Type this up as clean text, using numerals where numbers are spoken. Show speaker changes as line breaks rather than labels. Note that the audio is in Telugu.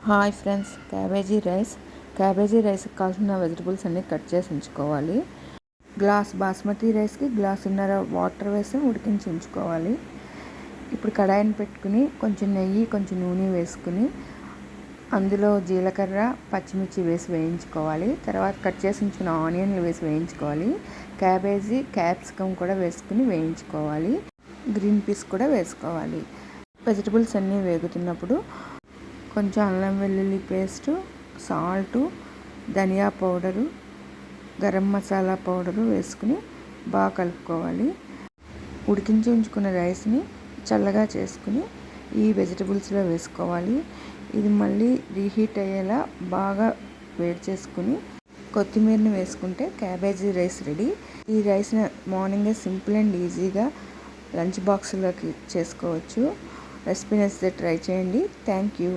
హాయ్ ఫ్రెండ్స్, క్యాబేజీ రైస్కి కావాల్సిన వెజిటబుల్స్ అన్నీ కట్ చేసి ఉంచుకోవాలి. గ్లాస్ బాస్మతి రైస్కి గ్లాసున్నర వాటర్ వేసి ఉడికించి ఉంచుకోవాలి. ఇప్పుడు కడాయిని పెట్టుకుని కొంచెం నెయ్యి కొంచెం నూనె వేసుకుని అందులో జీలకర్ర పచ్చిమిర్చి వేసి వేయించుకోవాలి. తర్వాత కట్ చేసి ఉంచుకున్న ఆనియన్లు వేసి వేయించుకోవాలి. క్యాప్సికమ్ కూడా వేసుకుని వేయించుకోవాలి. గ్రీన్ పీస్ కూడా వేసుకోవాలి. వెజిటబుల్స్ అన్నీ వేగుతున్నప్పుడు కొంచెం అల్లం వెల్లుల్లి పేస్టు, సాల్టు, ధనియా పౌడరు, గరం మసాలా పౌడరు వేసుకుని బాగా కలుపుకోవాలి. ఉడికించి ఉంచుకున్న రైస్ని చల్లగా చేసుకుని ఈ వెజిటబుల్స్లో వేసుకోవాలి. ఇది మళ్ళీ రీహీట్ అయ్యేలా బాగా వేడి చేసుకుని కొత్తిమీరని వేసుకుంటే క్యాబేజీ రైస్ రెడీ. ఈ రైస్ని మార్నింగే సింపుల్ అండ్ ఈజీగా లంచ్ బాక్స్లోకి చేసుకోవచ్చు. రెసిపీ నచ్చితే ట్రై చేయండి. Thank you.